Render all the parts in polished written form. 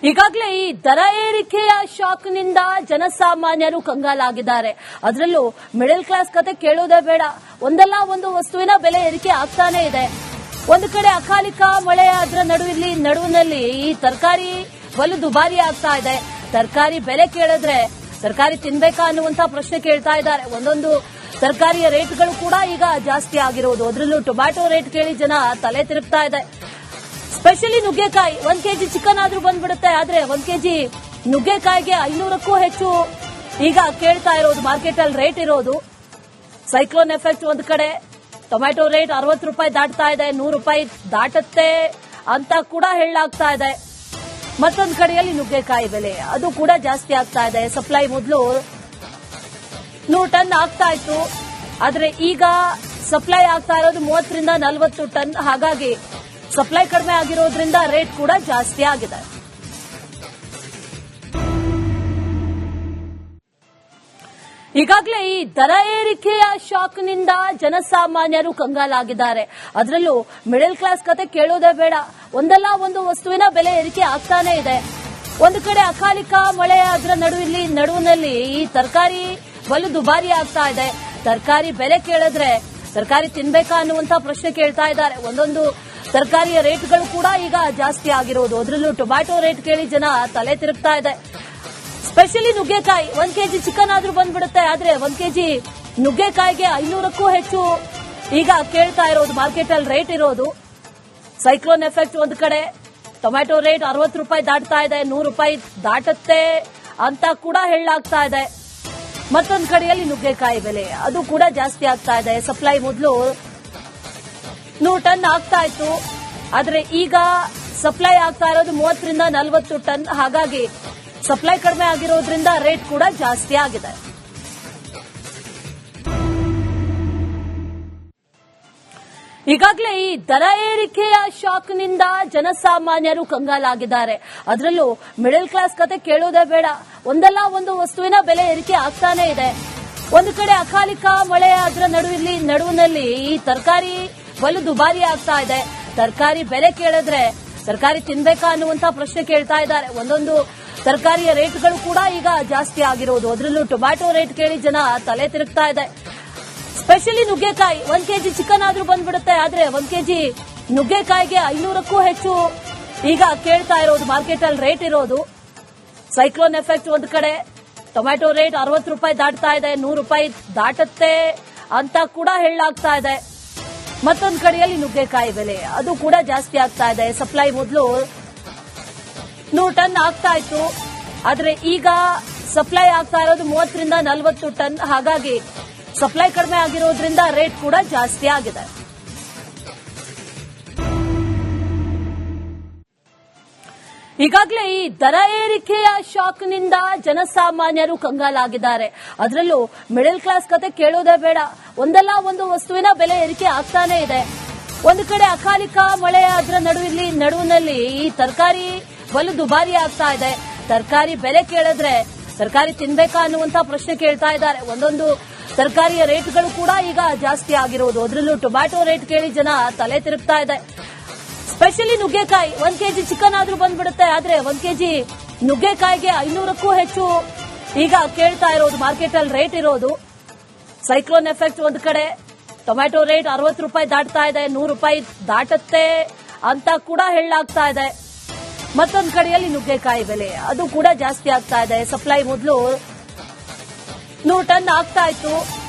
ಈಗಾಗಲೇ ಈ ದರ ಏರಿಕೆಯ ಶಾಕ್ನಿಂದ ಜನಸಾಮಾನ್ಯರು ಕಂಗಾಲಾಗಿದ್ದಾರೆ. ಅದರಲ್ಲೂ ಮಿಡಲ್ ಕ್ಲಾಸ್ ಕತೆ ಕೇಳೋದೇ ಬೇಡ. ಒಂದಲ್ಲ ಒಂದು ವಸ್ತುವಿನ ಬೆಲೆ ಏರಿಕೆ ಆಗ್ತಾನೆ ಇದೆ. ಒಂದು ಕಡೆ ಅಕಾಲಿಕ ಮಳೆ, ಅದರ ನಡುವಿನಲ್ಲಿ ಈ ತರಕಾರಿ ಬಲು ದುಬಾರಿ ಆಗ್ತಾ ಇದೆ. ತರಕಾರಿ ಬೆಲೆ ಕೇಳಿದ್ರೆ ತರಕಾರಿ ತಿನ್ಬೇಕಾ ಅನ್ನುವಂತ ಪ್ರಶ್ನೆ ಕೇಳ್ತಾ ಇದ್ದಾರೆ. ಒಂದೊಂದು ತರಕಾರಿಯ ರೇಟ್ಗಳು ಕೂಡ ಈಗ ಜಾಸ್ತಿ ಆಗಿರೋದು. ಅದರಲ್ಲೂ ಟೊಮ್ಯಾಟೊ ರೇಟ್ ಕೇಳಿ ಜನ ತಲೆ ತಿರುಗ್ತಾ ಇದೆ. ಸ್ಪೆಷಲಿ ನುಗ್ಗೆಕಾಯಿ, 1 ಕೆಜಿ ಚಿಕನ್ ಆದ್ರೂ ಬಂದ್ಬಿಡುತ್ತೆ. ಆದ್ರೆ 1 ಕೆಜಿ ನುಗ್ಗೆಕಾಯಿಗೆ 500ಕ್ಕೂ ಹೆಚ್ಚು ಈಗ ಕೇಳ್ತಾ ಇರೋದು, ಮಾರ್ಕೆಟ್ ಅಲ್ಲಿ ರೇಟ್ ಇರೋದು. ಸೈಕ್ಲೋನ್ ಎಫೆಕ್ಟ್ ಒಂದು ಕಡೆ, ಟೊಮ್ಯಾಟೊ ರೇಟ್ 60 ರೂಪಾಯಿ ದಾಟ್ತಾ ಇದೆ, 100 ರೂಪಾಯಿ ದಾಟುತ್ತೆ ಅಂತ ಕೂಡ ಹೇಳಲಾಗ್ತಾ ಇದೆ. ಮತ್ತೊಂದು ಕಡೆಯಲ್ಲಿ ನುಗ್ಗೆಕಾಯಿ ಬೆಲೆ ಅದು ಕೂಡ ಜಾಸ್ತಿ ಆಗ್ತಾ ಇದೆ. ಸಪ್ಲೈ ಮೊದಲು 100 ಟನ್ ಆಗ್ತಾ ಇತ್ತು, ಆದ್ರೆ ಈಗ ಸಪ್ಲೈ ಆಗ್ತಾ ಇರೋದು 30 ರಿಂದ 40 ಟನ್. ಹಾಗಾಗಿ ಸಪ್ಲೈ ಕಡಿಮೆ ಆಗಿರೋದ್ರಿಂದ ರೇಟ್ ಕೂಡ ಜಾಸ್ತಿ ಆಗಿದೆ. ಈಗಾಗಲೇ ಈ ದರ ಏರಿಕೆಯ ಶಾಕ್ನಿಂದ ಜನಸಾಮಾನ್ಯರು ಕಂಗಾಲಾಗಿದ್ದಾರೆ. ಅದರಲ್ಲೂ ಮಿಡಲ್ ಕ್ಲಾಸ್ ಕತೆ ಕೇಳೋದೇ ಬೇಡ. ಒಂದಲ್ಲ ಒಂದು ವಸ್ತುವಿನ ಬೆಲೆ ಏರಿಕೆ ಆಗ್ತಾನೆ ಇದೆ. ಒಂದು ಕಡೆ ಅಕಾಲಿಕ ಮಳೆ, ಅದರ ನಡುವಿನಲ್ಲಿ ಈ ತರಕಾರಿ ಬಲು ದುಬಾರಿ ಆಗ್ತಾ ಇದೆ. ತರಕಾರಿ ಬೆಲೆ ಕೇಳಿದ್ರೆ ತರಕಾರಿ ತಿನ್ಬೇಕಾ ಅನ್ನುವಂತ ಪ್ರಶ್ನೆ ಕೇಳ್ತಾ ಇದ್ದಾರೆ. ಒಂದೊಂದು ತರಕಾರಿಯ ರೇಟ್ಗಳು ಕೂಡ ಈಗ ಜಾಸ್ತಿ ಆಗಿರೋದು. ಅದರಲ್ಲೂ ಟೊಮ್ಯಾಟೊ ರೇಟ್ ಕೇಳಿ ಜನ ತಲೆ ತಿರುಗ್ತಾ ಇದೆ. ಸ್ಪೆಷಲಿ ನುಗ್ಗೆಕಾಯಿ, 1 ಕೆಜಿ ಚಿಕನ್ ಆದ್ರೂ ಬಂದ್ಬಿಡುತ್ತೆ. ಆದ್ರೆ 1 ಕೆಜಿ ನುಗ್ಗೆಕಾಯಿಗೆ 500ಕ್ಕೂ ಹೆಚ್ಚು ಈಗ ಕೇಳ್ತಾ ಇರೋದು, ಮಾರ್ಕೆಟ್ ಅಲ್ಲಿ ರೇಟ್ ಇರೋದು. ಸೈಕ್ಲೋನ್ ಎಫೆಕ್ಟ್ ಒಂದು ಕಡೆ, ಟೊಮ್ಯಾಟೊ ರೇಟ್ 60 ರೂಪಾಯಿ ದಾಟ್ತಾ ಇದೆ, 100 ರೂಪಾಯಿ ದಾಟುತ್ತೆ ಅಂತ ಕೂಡ ಹೇಳಲಾಗ್ತಾ ಇದೆ. ಮತ್ತೊಂದು ಕಡೆಯಲ್ಲಿ ನುಗ್ಗೆಕಾಯಿ ಬೆಲೆ ಅದು ಕೂಡ ಜಾಸ್ತಿ ಆಗ್ತಾ ಇದೆ. ಸಪ್ಲೈ ಮೊದಲು 100 ಟನ್ ಆಗ್ತಾ ಇತ್ತು, ಆದ್ರೆ ಈಗ ಸಪ್ಲೈ ಆಗ್ತಾ ಇರೋದು 30 ರಿಂದ 40 ಟನ್. ಹಾಗಾಗಿ ಸಪ್ಲೈ ಕಡಿಮೆ ಆಗಿರೋದ್ರಿಂದ ರೇಟ್ ಕೂಡ ಜಾಸ್ತಿ ಆಗಿದೆ. ಈಗಾಗಲೇ ಈ ದರ ಏರಿಕೆಯ ಶಾಕ್ನಿಂದ ಜನಸಾಮಾನ್ಯರು ಕಂಗಾಲಾಗಿದ್ದಾರೆ. ಅದರಲ್ಲೂ ಮಿಡಲ್ ಕ್ಲಾಸ್ ಕತೆ ಕೇಳೋದೇ ಬೇಡ. ಒಂದಲ್ಲ ಒಂದು ವಸ್ತುವಿನ ಬೆಲೆ ಏರಿಕೆ ಆಗ್ತಾನೆ ಇದೆ. ಒಂದು ಕಡೆ ಅಕಾಲಿಕ ಮಳೆ, ಅದರ ನಡುವಿನಲ್ಲಿ ಈ ತರಕಾರಿ ಬಲು ದುಬಾರಿ ಆಗ್ತಾ ಇದೆ. ತರಕಾರಿ ಬೆಲೆ ಕೇಳಿದ್ರೆ ತರಕಾರಿ ತಿನ್ಬೇಕಾ ಅನ್ನುವಂತ ಪ್ರಶ್ನೆ ಕೇಳ್ತಾ ಇದ್ದಾರೆ. ಒಂದೊಂದು ತರಕಾರಿಯ ರೇಟ್ಗಳು ಕೂಡ ಈಗ ಜಾಸ್ತಿ ಆಗಿರೋದು. ಅದರಲ್ಲೂ ಟೊಮ್ಯಾಟೊ ರೇಟ್ ಕೇಳಿ ಜನ ತಲೆ ತಿರುಗ್ತಾ ಇದೆ. ಸ್ಪೆಷಲಿ ನುಗ್ಗೆಕಾಯಿ, 1 ಕೆಜಿ ಚಿಕನ್ ಆದ್ರೂ ಬಂದ್ಬಿಡುತ್ತೆ. ಆದ್ರೆ 1 ಕೆಜಿ ನುಗ್ಗೆಕಾಯಿಗೆ 500ಕ್ಕೂ ಹೆಚ್ಚು ಈಗ ಕೇಳ್ತಾ ಇರೋದು, ಮಾರ್ಕೆಟ್ ಅಲ್ಲಿ ರೇಟ್ ಇರೋದು. ಸೈಕ್ಲೋನ್ ಎಫೆಕ್ಟ್ ಒಂದು ಕಡೆ, ಟೊಮ್ಯಾಟೊ ರೇಟ್ 60 ರೂಪಾಯಿ ದಾಟ್ತಾ ಇದೆ, 100 ರೂಪಾಯಿ ದಾಟುತ್ತೆ ಅಂತ ಕೂಡ ಹೇಳಲಾಗ್ತಾ ಇದೆ. ಮತ್ತೊಂದು ಕಡೆಯಲ್ಲಿ ನುಗ್ಗೆಕಾಯಿ ಬೆಲೆ ಅದು ಕೂಡ ಜಾಸ್ತಿ ಆಗ್ತಾ ಇದೆ. ಸಪ್ಲೈ ಮೊದಲು 100 ಟನ್ ಆಗ್ತಾ ಇತ್ತು, ಆದ್ರೆ ಈಗ ಸಪ್ಲೈ ಆಗ್ತಾ ಇರೋದು 30 ರಿಂದ 40 ಟನ್. ಹಾಗಾಗಿ ಸಪ್ಲೈ ಕಡಿಮೆ ಆಗಿರೋದ್ರಿಂದ ರೇಟ್ ಕೂಡ ಜಾಸ್ತಿ ಆಗಿದೆ. ಈಗಾಗಲೇ ಈ ದರ ಏರಿಕೆಯ ಶಾಕ್ನಿಂದ ಜನಸಾಮಾನ್ಯರು ಕಂಗಾಲಾಗಿದ್ದಾರೆ. ಅದರಲ್ಲೂ ಮಿಡಲ್ ಕ್ಲಾಸ್ ಕತೆ ಕೇಳೋದೇ ಬೇಡ. ಒಂದಲ್ಲ ಒಂದು ವಸ್ತುವಿನ ಬೆಲೆ ಏರಿಕೆ ಆಗ್ತಾನೆ ಇದೆ. ಒಂದು ಕಡೆ ಅಕಾಲಿಕ ಮಳೆ, ಅದರ ನಡುವಿನಲ್ಲಿ ಈ ತರಕಾರಿ ಬಲು ದುಬಾರಿ ಆಗ್ತಾ ಇದೆ. ತರಕಾರಿ ಬೆಲೆ ಕೇಳಿದ್ರೆ ತರಕಾರಿ ತಿನ್ಬೇಕಾ ಅನ್ನುವಂತ ಪ್ರಶ್ನೆ ಕೇಳ್ತಾ ಇದ್ದಾರೆ. ಒಂದೊಂದು ತರಕಾರಿಯ ರೇಟ್ಗಳು ಕೂಡ ಈಗ ಜಾಸ್ತಿ ಆಗಿರೋದು. ಅದರಲ್ಲೂ ಟೊಮ್ಯಾಟೊ ರೇಟ್ ಕೇಳಿ ಜನ ತಲೆ ತಿರುಗ್ತಾ ಇದೆ. ಸ್ಪೆಷಲಿ ನುಗ್ಗೆಕಾಯಿ, 1 ಕೆಜಿ ಚಿಕನ್ ಆದ್ರೂ ಬಂದ್ಬಿಡುತ್ತೆ. ಆದ್ರೆ 1 ಕೆಜಿ ನುಗ್ಗೆಕಾಯಿಗೆ 500ಕ್ಕೂ ಹೆಚ್ಚು ಈಗ ಕೇಳ್ತಾ ಇರೋದು, ಮಾರ್ಕೆಟ್ ಅಲ್ಲಿ ರೇಟ್ ಇರೋದು. ಸೈಕ್ಲೋನ್ ಎಫೆಕ್ಟ್ ಒಂದು ಕಡೆ, ಟೊಮ್ಯಾಟೊ ರೇಟ್ 60 ರೂಪಾಯಿ ದಾಟ್ತಾ ಇದೆ, 100 ರೂಪಾಯಿ ದಾಟುತ್ತೆ ಅಂತ ಕೂಡ ಹೇಳಲಾಗ್ತಾ ಇದೆ. ಮತ್ತೊಂದು ಕಡೆಯಲ್ಲಿ ನುಗ್ಗೆಕಾಯಿ ಬೆಲೆ ಅದು ಕೂಡ ಜಾಸ್ತಿ ಆಗ್ತಾ ಇದೆ. ಸಪ್ಲೈ ಮೊದಲು 100 ಟನ್ ಆಗ್ತಾ ಇತ್ತು,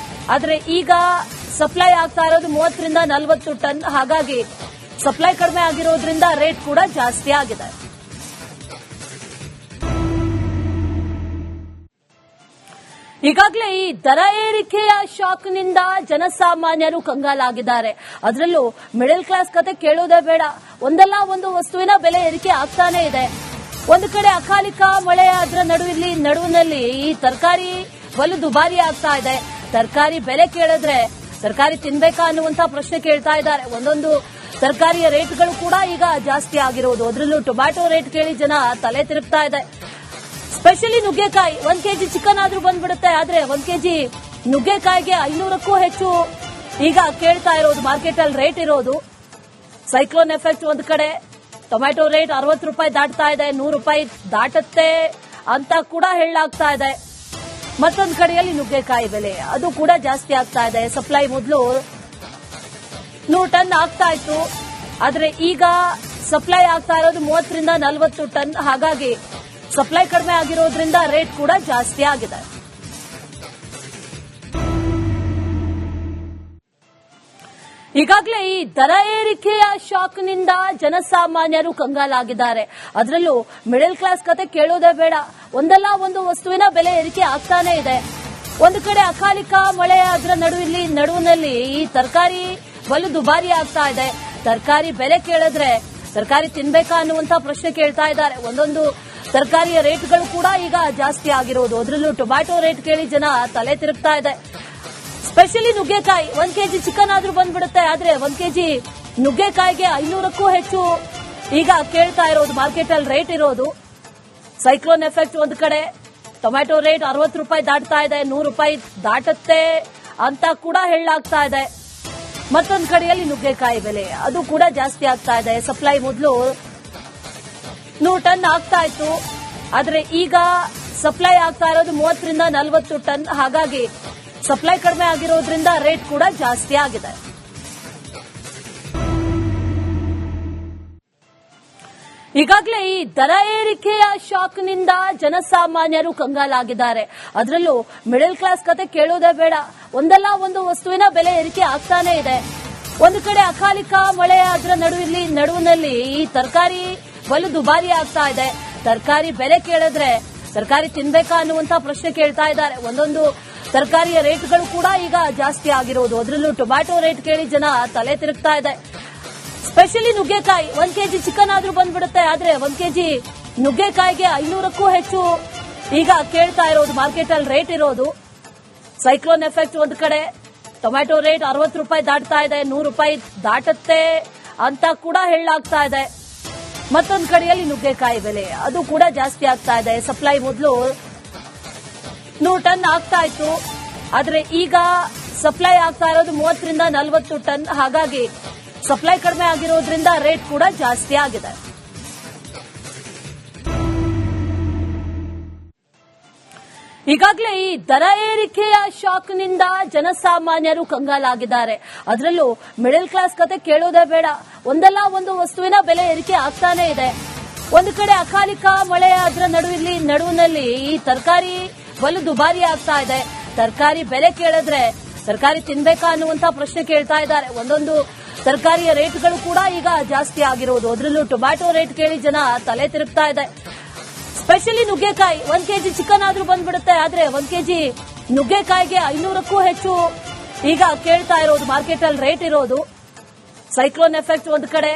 ಆದ್ರೆ ಈಗ ಸಪ್ಲೈ ಆಗ್ತಾ ಇರೋದು 30 ರಿಂದ 40 ಟನ್. ಹಾಗಾಗಿ ಸಪ್ಲೈ ಕಡಿಮೆ ಆಗಿರೋದ್ರಿಂದ ರೇಟ್ ಕೂಡ ಜಾಸ್ತಿ ಆಗಿದೆ. ಈಗಾಗಲೇ ಈ ದರ ಏರಿಕೆಯ ಶಾಕ್ನಿಂದ ಜನಸಾಮಾನ್ಯರು ಕಂಗಾಲಾಗಿದ್ದಾರೆ. ಅದರಲ್ಲೂ ಮಿಡಲ್ ಕ್ಲಾಸ್ ಕತೆ ಕೇಳೋದೇ ಬೇಡ. ಒಂದಲ್ಲ ಒಂದು ವಸ್ತುವಿನ ಬೆಲೆ ಏರಿಕೆ ಆಗ್ತಾನೆ ಇದೆ. ಒಂದು ಕಡೆ ಅಕಾಲಿಕ ಮಳೆ, ಅದರ ನಡುವಿನಲ್ಲಿ ಈ ತರಕಾರಿ ಬಲು ದುಬಾರಿ ಆಗ್ತಾ ಇದೆ. ತರಕಾರಿ ಬೆಲೆ ಕೇಳಿದ್ರೆ ತರಕಾರಿ ತಿನ್ಬೇಕಾ ಅನ್ನುವಂತ ಪ್ರಶ್ನೆ ಕೇಳ್ತಾ ಇದ್ದಾರೆ. ಒಂದೊಂದು ತರಕಾರಿಯ ರೇಟ್ಗಳು ಕೂಡ ಈಗ ಜಾಸ್ತಿ ಆಗಿರೋದು. ಅದರಲ್ಲೂ ಟೊಮ್ಯಾಟೊ ರೇಟ್ ಕೇಳಿ ಜನ ತಲೆ ತಿರುಗ್ತಾ ಇದೆ. ಸ್ಪೆಷಲಿ ನುಗ್ಗೆಕಾಯಿ, 1 ಕೆಜಿ ಚಿಕನ್ ಆದ್ರೂ ಬಂದ್ಬಿಡುತ್ತೆ. ಆದ್ರೆ 1 ಕೆಜಿ ನುಗ್ಗೆಕಾಯಿಗೆ 500ಕ್ಕೂ ಹೆಚ್ಚು ಈಗ ಕೇಳ್ತಾ ಇರೋದು, ಮಾರ್ಕೆಟ್ ಅಲ್ಲಿ ರೇಟ್ ಇರೋದು. ಸೈಕ್ಲೋನ್ ಎಫೆಕ್ಟ್ ಒಂದು ಕಡೆ, ಟೊಮ್ಯಾಟೊ ರೇಟ್ 60 ರೂಪಾಯಿ ದಾಟ್ತಾ ಇದೆ, 100 ರೂಪಾಯಿ ದಾಟುತ್ತೆ ಅಂತ ಕೂಡ ಹೇಳಲಾಗ್ತಾ ಇದೆ. ಮತ್ತೊಂದು ಕಡೆಯಲ್ಲಿ ನುಗ್ಗೆಕಾಯಿ ಬೆಲೆ ಅದು ಕೂಡ ಜಾಸ್ತಿ ಆಗ್ತಾ ಇದೆ. ಸಪ್ಲೈ ಮೊದಲು 100 ಟನ್ ಆಗ್ತಾ ಇತ್ತು, ಆದ್ರೆ ಈಗ ಸಪ್ಲೈ ಆಗ್ತಾ ಇರೋದು 30 ರಿಂದ 40 ಟನ್. ಹಾಗಾಗಿ ಸಪ್ಲೈ ಕಡಿಮೆ ಆಗಿರೋದ್ರಿಂದ ರೇಟ್ ಕೂಡ ಜಾಸ್ತಿ ಆಗಿದೆ. ಈಗಾಗಲೇ ಈ ದರ ಏರಿಕೆಯ ಶಾಕ್ನಿಂದ ಜನಸಾಮಾನ್ಯರು ಕಂಗಾಲಾಗಿದ್ದಾರೆ. ಅದರಲ್ಲೂ ಮಿಡಲ್ ಕ್ಲಾಸ್ ಕತೆ ಕೇಳೋದೇ ಬೇಡ. ಒಂದಲ್ಲ ಒಂದು ವಸ್ತುವಿನ ಬೆಲೆ ಏರಿಕೆ ಆಗ್ತಾನೆ ಇದೆ. ಒಂದು ಕಡೆ ಅಕಾಲಿಕ ಮಳೆ, ಅದರ ನಡುವಿನಲ್ಲಿ ಈ ತರಕಾರಿ ಬಲು ದುಬಾರಿ ಆಗ್ತಾ ಇದೆ. ತರಕಾರಿ ಬೆಲೆ ಕೇಳಿದ್ರೆ ತರಕಾರಿ ತಿನ್ಬೇಕಾ ಅನ್ನುವಂತ ಪ್ರಶ್ನೆ ಕೇಳ್ತಾ ಇದ್ದಾರೆ. ಒಂದೊಂದು ತರಕಾರಿಯ ರೇಟ್ಗಳು ಕೂಡ ಈಗ ಜಾಸ್ತಿ ಆಗಿರೋದು. ಅದರಲ್ಲೂ ಟೊಮ್ಯಾಟೊ ರೇಟ್ ಕೇಳಿ ಜನ ತಲೆ ತಿರುಗ್ತಾ ಇದೆ. ಸ್ಪೆಷಲಿ ನುಗ್ಗೆಕಾಯಿ 1 ಕೆಜಿ ಚಿಕನ್ ಆದ್ರೂ ಬಂದ್ಬಿಡುತ್ತೆ, ಆದ್ರೆ 1 ಕೆಜಿ ನುಗ್ಗೆಕಾಯಿಗೆ 500ಕ್ಕೂ ಹೆಚ್ಚು ಈಗ ಕೇಳ್ತಾ ಇರೋದು. ಮಾರ್ಕೆಟ್ ಅಲ್ಲಿ ರೇಟ್ ಇರೋದು. ಸೈಕ್ಲೋನ್ ಎಫೆಕ್ಟ್ ಒಂದು ಕಡೆ, ಟೊಮ್ಯಾಟೊ ರೇಟ್ 60 ರೂಪಾಯಿ ದಾಟ್ತಾ ಇದೆ, 100 ರೂಪಾಯಿ ದಾಟುತ್ತೆ ಅಂತ ಕೂಡ ಹೇಳಲಾಗ್ತಾ ಇದೆ. ಮತ್ತೊಂದು ಕಡೆಯಲ್ಲಿ ನುಗ್ಗೆಕಾಯಿ ಬೆಲೆ ಅದು ಕೂಡ ಜಾಸ್ತಿ ಆಗ್ತಾ ಇದೆ. ಸಪ್ಲೈ ಮೊದಲು 100 ಟನ್ ಆಗ್ತಾ ಇತ್ತು, ಆದ್ರೆ ಈಗ ಸಪ್ಲೈ ಆಗ್ತಾ ಇರೋದು 30 ರಿಂದ 40 ಟನ್. ಹಾಗಾಗಿ ಸಪ್ಲೈ ಕಡಿಮೆ ಆಗಿರೋದ್ರಿಂದ ರೇಟ್ ಕೂಡ ಜಾಸ್ತಿ ಆಗಿದೆ. ಈಗಾಗಲೇ ಈ ದರ ಏರಿಕೆಯ ಶಾಕ್ನಿಂದ ಜನಸಾಮಾನ್ಯರು ಕಂಗಾಲಾಗಿದ್ದಾರೆ. ಅದರಲ್ಲೂ ಮಿಡಲ್ ಕ್ಲಾಸ್ ಕತೆ ಕೇಳೋದೇ ಬೇಡ. ಒಂದಲ್ಲ ಒಂದು ವಸ್ತುವಿನ ಬೆಲೆ ಏರಿಕೆ ಆಗ್ತಾನೆ ಇದೆ. ಒಂದು ಕಡೆ ಅಕಾಲಿಕ ಮಳೆ, ಅದರ ನಡುವಿನಲ್ಲಿ ಈ ತರಕಾರಿ ಬಲು ದುಬಾರಿ ಆಗ್ತಾ ಇದೆ. ತರಕಾರಿ ಬೆಲೆ ಕೇಳಿದ್ರೆ ತರಕಾರಿ ತಿನ್ಬೇಕಾ ಅನ್ನುವಂತ ಪ್ರಶ್ನೆ ಕೇಳ್ತಾ ಇದ್ದಾರೆ. ಒಂದೊಂದು ತರಕಾರಿಯ ರೇಟ್ಗಳು ಕೂಡ ಈಗ ಜಾಸ್ತಿ ಆಗಿರೋದು. ಅದರಲ್ಲೂ ಟೊಮ್ಯಾಟೊ ರೇಟ್ ಕೇಳಿ ಜನ ತಲೆ ತಿರುಗ್ತಾ ಇದೆ. ಸ್ಪೆಷಲಿ ನುಗ್ಗೆಕಾಯಿ 1 ಕೆಜಿ ಚಿಕನ್ ಆದ್ರೂ ಬಂದ್ಬಿಡುತ್ತೆ, ಆದ್ರೆ 1 ಕೆಜಿ ನುಗ್ಗೆಕಾಯಿಗೆ 500ಕ್ಕೂ ಹೆಚ್ಚು ಈಗ ಕೇಳ್ತಾ ಇರೋದು. ಮಾರ್ಕೆಟ್ ಅಲ್ಲಿ ರೇಟ್ ಇರೋದು. ಸೈಕ್ಲೋನ್ ಎಫೆಕ್ಟ್ ಒಂದು ಕಡೆ, ಟೊಮ್ಯಾಟೊ ರೇಟ್ 60 ರೂಪಾಯಿ ದಾಟ್ತಾ ಇದೆ, 100 ರೂಪಾಯಿ ದಾಟುತ್ತೆ ಅಂತ ಕೂಡ ಹೇಳಲಾಗ್ತಾ ಇದೆ. ಮತ್ತೊಂದು ಕಡೆಯಲ್ಲಿ ನುಗ್ಗೆಕಾಯಿ ಬೆಲೆ ಅದು ಕೂಡ ಜಾಸ್ತಿ ಆಗ್ತಾ ಇದೆ. ಸಪ್ಲೈ ಮೊದಲು 100 ಟನ್ ಆಗ್ತಾ ಇತ್ತು, ಆದ್ರೆ ಈಗ ಸಪ್ಲೈ ಆಗ್ತಾ ಇರೋದು 30 ರಿಂದ 40 ಟನ್. ಹಾಗಾಗಿ ಸಪ್ಲೈ ಕಡಿಮೆ ಆಗಿರೋದ್ರಿಂದ ರೇಟ್ ಕೂಡ ಜಾಸ್ತಿ ಆಗಿದೆ. ಈಗಾಗಲೇ ಈ ದರ ಏರಿಕೆಯ ಶಾಕ್ನಿಂದ ಜನಸಾಮಾನ್ಯರು ಕಂಗಾಲಾಗಿದ್ದಾರೆ. ಅದರಲ್ಲೂ ಮಿಡಲ್ ಕ್ಲಾಸ್ ಕತೆ ಕೇಳೋದೇ ಬೇಡ. ಒಂದಲ್ಲ ಒಂದು ವಸ್ತುವಿನ ಬೆಲೆ ಏರಿಕೆ ಆಗ್ತಾನೆ ಇದೆ. ಒಂದು ಕಡೆ ಅಕಾಲಿಕ ಮಳೆ, ಅದರ ನಡುವಿನಲ್ಲಿ ಈ ತರಕಾರಿ ಬಲು ದುಬಾರಿ ಆಗ್ತಾ ಇದೆ. ತರಕಾರಿ ಬೆಲೆ ಕೇಳಿದ್ರೆ ತರಕಾರಿ ತಿನ್ಬೇಕಾ ಅನ್ನುವಂತ ಪ್ರಶ್ನೆ ಕೇಳ್ತಾ ಇದ್ದಾರೆ. ಒಂದೊಂದು ತರಕಾರಿಯ ರೇಟ್ಗಳು ಕೂಡ ಈಗ ಜಾಸ್ತಿ ಆಗಿರೋದು. ಅದರಲ್ಲೂ ಟೊಮ್ಯಾಟೊ ರೇಟ್ ಕೇಳಿ ಜನ ತಲೆ ತಿರುಗ್ತಾ ಇದೆ. ಸ್ಪೆಷಲಿ ನುಗ್ಗೆಕಾಯಿ 1 ಕೆಜಿ ಚಿಕನ್ ಆದ್ರೂ ಬಂದ್ಬಿಡುತ್ತೆ, ಆದ್ರೆ 1 ಕೆಜಿ ನುಗ್ಗೆಕಾಯಿಗೆ 500ಕ್ಕೂ ಹೆಚ್ಚು ಈಗ ಕೇಳ್ತಾ ಇರೋದು. ಮಾರ್ಕೆಟ್ ಅಲ್ಲಿ ರೇಟ್ ಇರೋದು. ಸೈಕ್ಲೋನ್ ಎಫೆಕ್ಟ್ ಒಂದು ಕಡೆ,